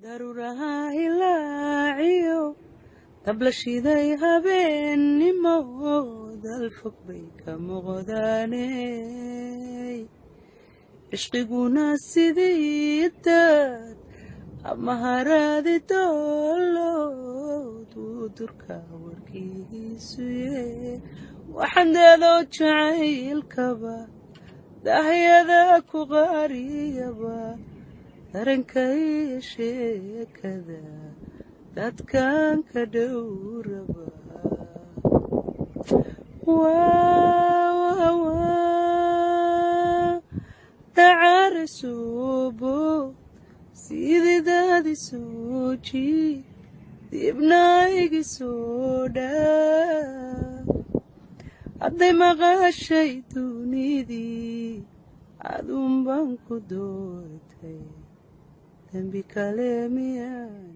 daruuraha hilaaciyo tablashiday habeennimo dalfog bay ka muuqdaaney cishqiguna sidii dad ama haraadi doolood wuu durka warkiisuye waxandeedoo jacaylkaba dahyada ku qariyaba darankaiyo sheekada dadkan ka dhowraba dacarisuubo sididadi sooji dibnaigisoo dhaa hadday maqashay dunidii adunban ku doortay dembi kale miyaa